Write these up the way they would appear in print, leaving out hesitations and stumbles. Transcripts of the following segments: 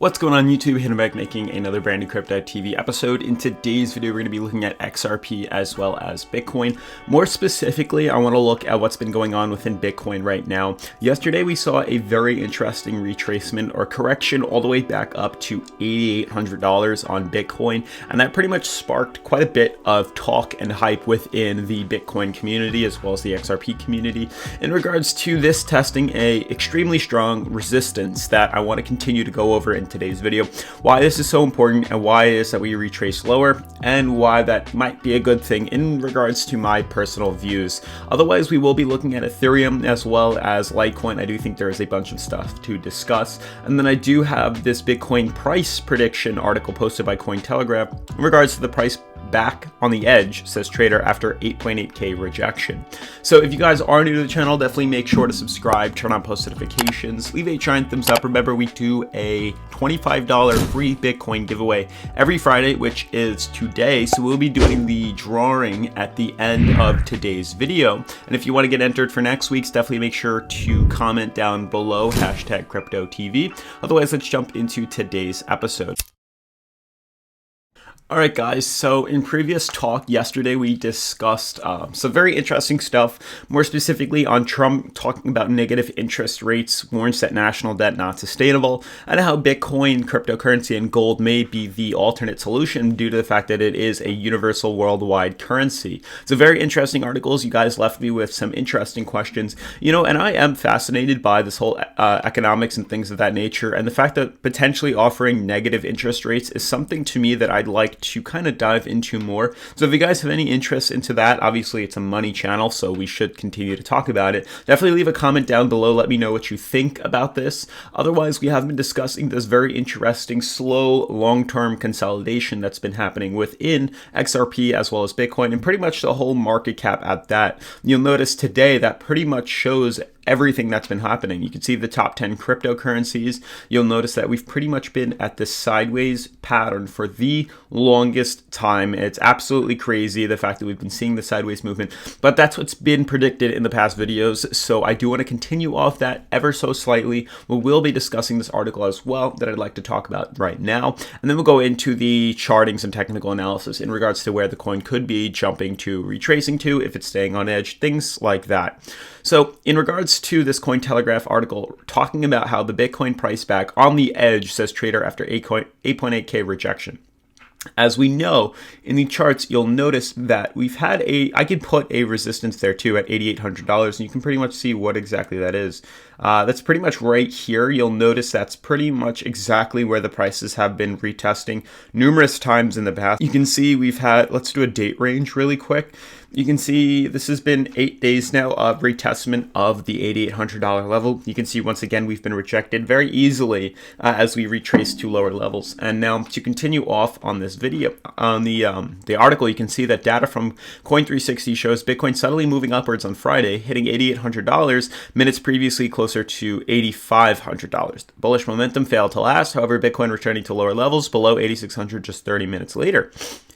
What's going on YouTube? Hayden back making another brand new Crypto TV episode. In today's video, we're going to be looking at XRP as well as Bitcoin. More specifically, I want to look at what's been going on within Bitcoin right now. Yesterday, we saw a very interesting retracement or correction all the way back up to $8,800 on Bitcoin. And that pretty much sparked quite a bit of talk and hype within the Bitcoin community as well as the XRP community in regards to this testing a extremely strong resistance that I want to continue to go over in today's video, why this is so important and why it is that we retrace lower and why that might be a good thing in regards to my personal views. Otherwise, we will be looking at Ethereum as well as Litecoin. I do think there is a bunch of stuff to discuss. And then I do have this Bitcoin price prediction article posted by Cointelegraph in regards to the price back on the edge, says trader, after 8.8k rejection. So if you guys are new to the channel, definitely make sure to subscribe, turn on post notifications, leave a giant thumbs up. Remember, we do a $25 free Bitcoin giveaway every Friday, which is today. So we'll be doing the drawing at the end of today's video. And if you want to get entered for next week's, definitely make sure to comment down below #CryptoTV. Otherwise, let's jump into today's episode. Alright guys, so in previous talk yesterday we discussed some very interesting stuff, more specifically on Trump talking about negative interest rates, warns that national debt not sustainable, and how Bitcoin, cryptocurrency, and gold may be the alternate solution due to the fact that it is a universal worldwide currency. So very interesting articles. You guys left me with some interesting questions, and I am fascinated by this whole economics and things of that nature, and the fact that potentially offering negative interest rates is something to me that I'd like to kind of dive into more. So if you guys have any interest into that, obviously it's a money channel, so we should continue to talk about it. Definitely leave a comment down below. Let me know what you think about this. Otherwise, we have been discussing this very interesting, slow, long-term consolidation that's been happening within XRP as well as Bitcoin, and pretty much the whole market cap at that. You'll notice today that pretty much shows everything that's been happening. You can see the top 10 cryptocurrencies. You'll notice that we've pretty much been at this sideways pattern for the longest time. It's absolutely crazy, the fact that we've been seeing the sideways movement, but that's what's been predicted in the past videos. So I do want to continue off that ever so slightly. We will be discussing this article as well that I'd like to talk about right now. And then we'll go into the charting, some technical analysis in regards to where the coin could be jumping to, retracing to, if it's staying on edge, things like that. So in regards to this Cointelegraph article talking about how the Bitcoin price back on the edge, says trader, after 8.8k rejection. As we know in the charts, you'll notice that we've had I could put a resistance there too at $8,800, and you can pretty much see what exactly that is. That's pretty much right here. You'll notice that's pretty much exactly where the prices have been retesting numerous times in the past. You can see we've had, let's do a date range really quick. You can see this has been 8 days now of retestment of the $8,800 level. You can see once again we've been rejected very easily as we retrace to lower levels. And now to continue off on this video, on the article, you can see that data from Coin360 shows Bitcoin subtly moving upwards on Friday, hitting $8,800 minutes previously closer to $8,500. The bullish momentum failed to last, however, Bitcoin returning to lower levels below 8,600 just 30 minutes later.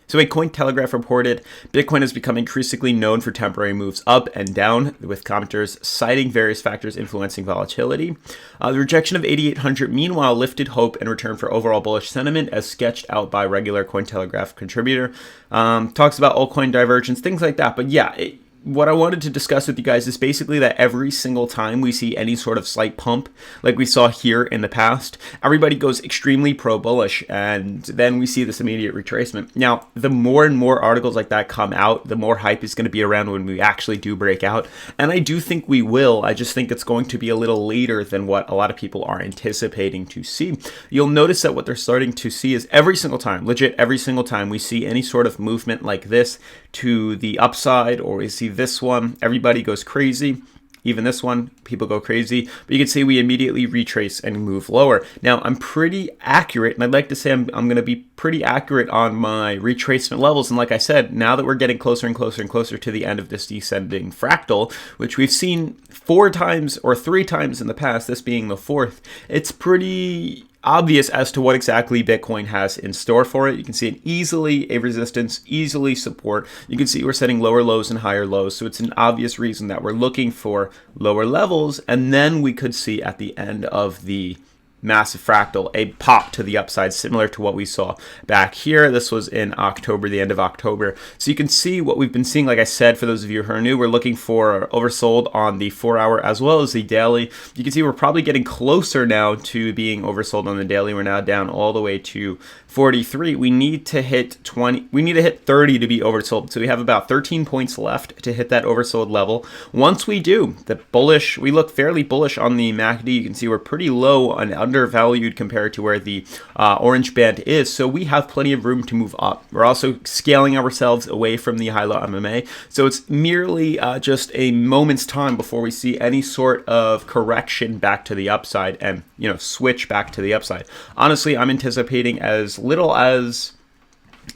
So a Cointelegraph reported, Bitcoin has become increasingly known for temporary moves up and down, with commenters citing various factors influencing volatility. The rejection of 8,800 meanwhile lifted hope and return for overall bullish sentiment, as sketched out by regular Cointelegraph contributor. Talks about altcoin divergence, things like that. But yeah, what I wanted to discuss with you guys is basically that every single time we see any sort of slight pump, like we saw here in the past, everybody goes extremely pro-bullish, and then we see this immediate retracement. Now, the more and more articles like that come out, the more hype is going to be around when we actually do break out, and I do think we will. I just think it's going to be a little later than what a lot of people are anticipating to see. You'll notice that what they're starting to see is every single time, legit every single time we see any sort of movement like this to the upside, or we see this one, everybody goes crazy. Even this one, people go crazy. But you can see we immediately retrace and move lower. Now, I'm pretty accurate, and I'd like to say I'm going to be pretty accurate on my retracement levels. And like I said, now that we're getting closer and closer and closer to the end of this descending fractal, which we've seen 4 times or 3 times in the past, this being the 4th, it's pretty obvious as to what exactly Bitcoin has in store for it. You can see it easily a resistance, easily support. You can see we're setting lower lows and higher lows. So it's an obvious reason that we're looking for lower levels. And then we could see at the end of the massive fractal, a pop to the upside, similar to what we saw back here. This was in October, the end of October. So you can see what we've been seeing. Like I said, for those of you who are new, we're looking for oversold on the 4-hour as well as the daily. You can see we're probably getting closer now to being oversold on the daily. We're now down all the way to 43. We need to hit 20. We need to hit 30 to be oversold. So we have about 13 points left to hit that oversold level. Once we do, we look fairly bullish on the MACD. You can see we're pretty low and undervalued compared to where the orange band is. So we have plenty of room to move up. We're also scaling ourselves away from the high-low MMA. So it's merely just a moment's time before we see any sort of correction back to the upside and, switch back to the upside. Honestly, I'm anticipating as little as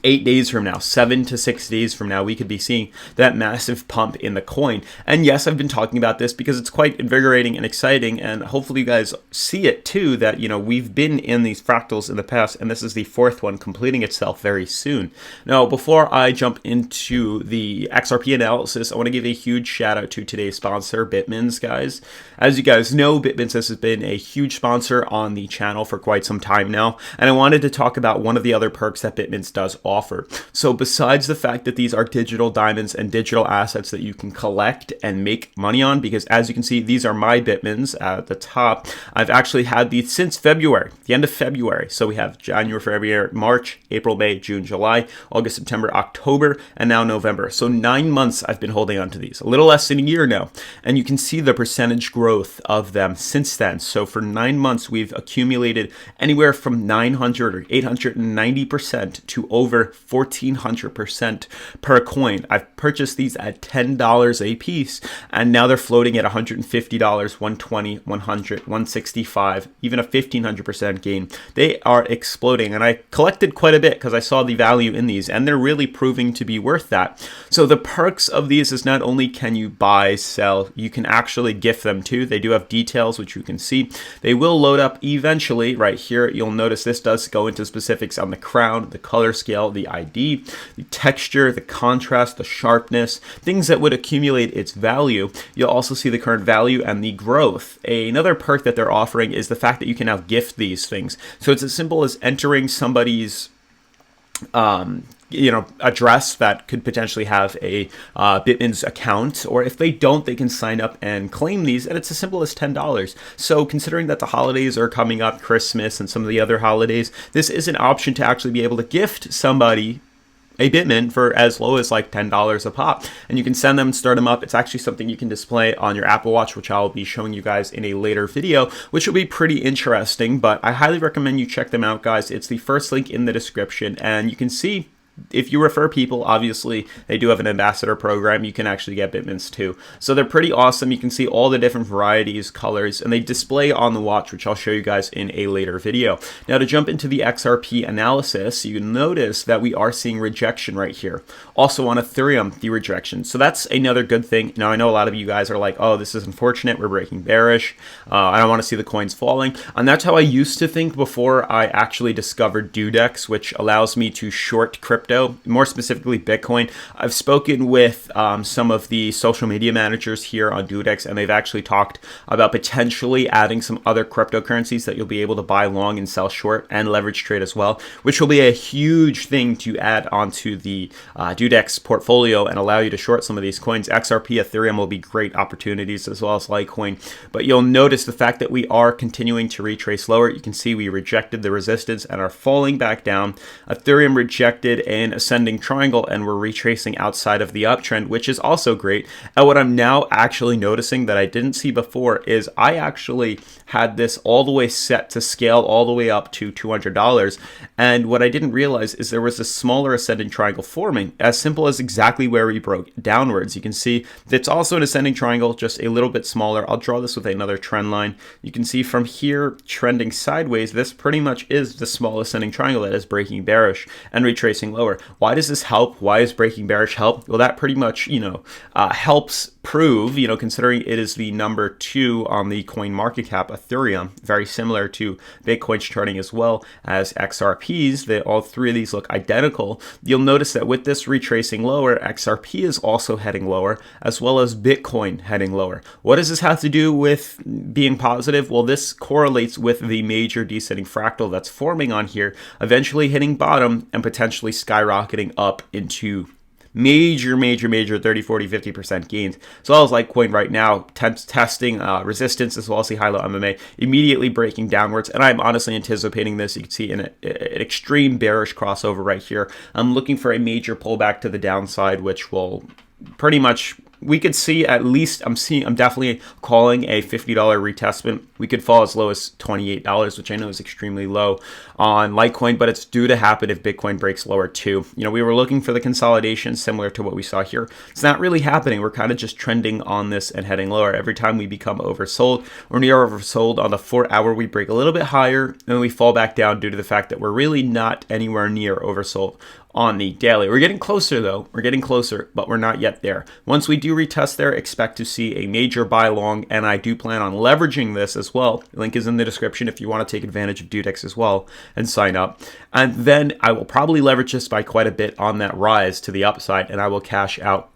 8 days from now, 7 to 6 days from now, we could be seeing that massive pump in the coin. And yes, I've been talking about this because it's quite invigorating and exciting, and hopefully you guys see it too, that we've been in these fractals in the past, and this is the 4th one completing itself very soon. Now, before I jump into the XRP analysis, I want to give a huge shout out to today's sponsor, Bitmins, guys. As you guys know, Bitmins has been a huge sponsor on the channel for quite some time now, and I wanted to talk about one of the other perks that Bitmins does offer. So besides the fact that these are digital diamonds and digital assets that you can collect and make money on, because as you can see, these are my Bitmins at the top. I've actually had these since February, the end of February. So we have January, February, March, April, May, June, July, August, September, October, and now November. So 9 months I've been holding on to these, a little less than a year now. And you can see the percentage growth of them since then. So for 9 months, we've accumulated anywhere from 900 or 890% to over 1,400% per coin. I've purchased these at $10 a piece, and now they're floating at $150, $120, $100, $165, even a 1,500% gain. They are exploding, and I collected quite a bit because I saw the value in these, and they're really proving to be worth that. So the perks of these is not only can you buy, sell, you can actually gift them too. They do have details, which you can see. They will load up eventually. Right here, you'll notice this does go into specifics on the crown, the color scale, the ID, the texture, the contrast, the sharpness, things that would accumulate its value. You'll also see the current value and the growth. Another perk that they're offering is the fact that you can now gift these things. So it's as simple as entering somebody's address that could potentially have a Bitmins account, or if they don't, they can sign up and claim these, and it's as simple as $10. So considering that the holidays are coming up, Christmas and some of the other holidays, this is an option to actually be able to gift somebody a Bitmin for as low as like $10 a pop, and you can send them and start them up. It's actually something you can display on your Apple Watch, which I'll be showing you guys in a later video, which will be pretty interesting, but I highly recommend you check them out, guys. It's the first link in the description, and you can see if you refer people, obviously they do have an ambassador program. You can actually get Bitmins too. So they're pretty awesome. You can see all the different varieties, colors, and they display on the watch, which I'll show you guys in a later video. Now to jump into the XRP analysis, you notice that we are seeing rejection right here. Also on Ethereum, the rejection. So that's another good thing. Now I know a lot of you guys are like, oh, this is unfortunate. We're breaking bearish. I don't want to see the coins falling. And that's how I used to think before I actually discovered DueDEX, which allows me to short crypto, more specifically Bitcoin. I've spoken with some of the social media managers here on DueDEX, and they've actually talked about potentially adding some other cryptocurrencies that you'll be able to buy long and sell short and leverage trade as well, which will be a huge thing to add onto the DueDEX portfolio and allow you to short some of these coins. XRP, Ethereum will be great opportunities, as well as Litecoin. But you'll notice the fact that we are continuing to retrace lower. You can see we rejected the resistance and are falling back down. Ethereum rejected an ascending triangle, and we're retracing outside of the uptrend, which is also great. And what I'm now actually noticing that I didn't see before is I actually had this all the way set to scale all the way up to $200. And what I didn't realize is there was a smaller ascending triangle forming, as simple as exactly where we broke downwards. You can see it's also an ascending triangle, just a little bit smaller. I'll draw this with another trend line. You can see from here trending sideways, this pretty much is the small ascending triangle that is breaking bearish and retracing lower. Why does this help? Why is breaking bearish help? Well, that pretty much, helps prove, considering it is the number 2 on the coin market cap, Ethereum, very similar to Bitcoin's charting as well as XRP's, all three of these look identical. You'll notice that with this retracing lower, XRP is also heading lower, as well as Bitcoin heading lower. What does this have to do with being positive? Well, this correlates with the major descending fractal that's forming on here, eventually hitting bottom and potentially skyrocketing up into major 30, 40, 50% gains, as well as Litecoin right now testing resistance, as well as the high-low MMA immediately breaking downwards. And I'm honestly anticipating this. You can see an extreme bearish crossover right here. I'm looking for a major pullback to the downside, which will pretty much, we could see at least, I'm definitely calling a $50 retestment. We could fall as low as $28, which I know is extremely low on Litecoin, but it's due to happen if Bitcoin breaks lower too. We were looking for the consolidation similar to what we saw here. It's not really happening. We're kind of just trending on this and heading lower. Every time we become oversold or near oversold on the 4-hour, we break a little bit higher and then we fall back down due to the fact that we're really not anywhere near oversold on the daily. We're getting closer though. We're getting closer, but we're not yet there. Once we do retest there, expect to see a major buy long, and I do plan on leveraging this as well. The link is in the description if you want to take advantage of DueDEX as well and sign up. And then I will probably leverage this by quite a bit on that rise to the upside, and I will cash out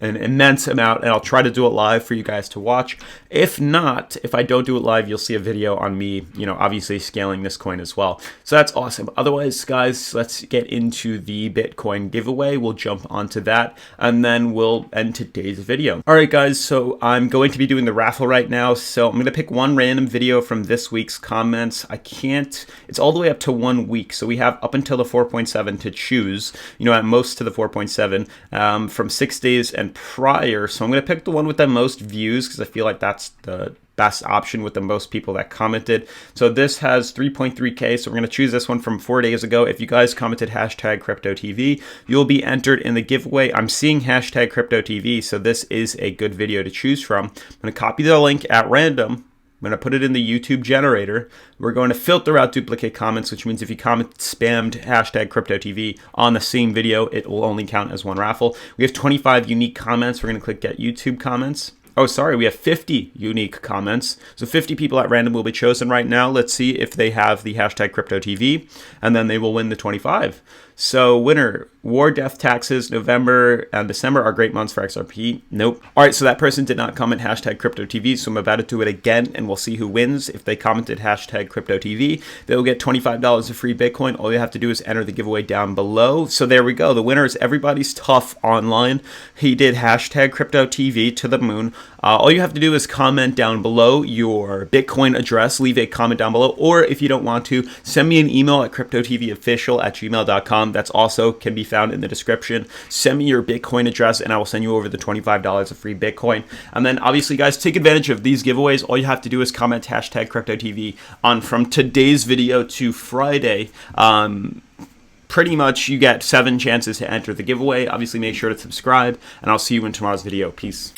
an immense amount, and I'll try to do it live for you guys to watch. If not, if I don't do it live, you'll see a video on me, obviously scaling this coin as well. So that's awesome. Otherwise, guys, let's get into the Bitcoin giveaway. We'll jump onto that, and then we'll end today's video. All right, guys, so I'm going to be doing the raffle right now. So I'm going to pick one random video from this week's comments. It's all the way up to 1 week. So we have up until the 4.7 to choose, at most to the 4.7 from 6 days and prior. So I'm going to pick the one with the most views because I feel like that's the best option with the most people that commented. So this has 3.3K. So we're going to choose this one from 4 days ago. If you guys commented hashtag CryptoTV, you'll be entered in the giveaway. I'm seeing hashtag CryptoTV, so this is a good video to choose from. I'm going to copy the link at random. I'm going to put it in the YouTube generator. We're going to filter out duplicate comments, which means if you comment spammed hashtag CryptoTV on the same video, it will only count as one raffle. We have 25 unique comments. We're going to click Get YouTube Comments. Oh, sorry, we have 50 unique comments. So 50 people at random will be chosen right now. Let's see if they have the hashtag CryptoTV, and then they will win the 25. So winner, war, death, taxes, November and December are great months for XRP. Nope. All right, so that person did not comment hashtag CryptoTV, so I'm about to do it again, and we'll see who wins. If they commented hashtag CryptoTV, they will get $25 of free Bitcoin. All you have to do is enter the giveaway down below. So there we go. The winner is Everybody's Tough Online. He did hashtag CryptoTV to the moon. All you have to do is comment down below your Bitcoin address, leave a comment down below, or if you don't want to, send me an email at cryptotvofficial@gmail.com. That's also can be found in the description. Send me your Bitcoin address and I will send you over the $25 of free Bitcoin. And then obviously, guys, take advantage of these giveaways. All you have to do is comment hashtag CryptoTV on from today's video to Friday. Pretty much you get 7 chances to enter the giveaway. Obviously, make sure to subscribe, and I'll see you in tomorrow's video. Peace.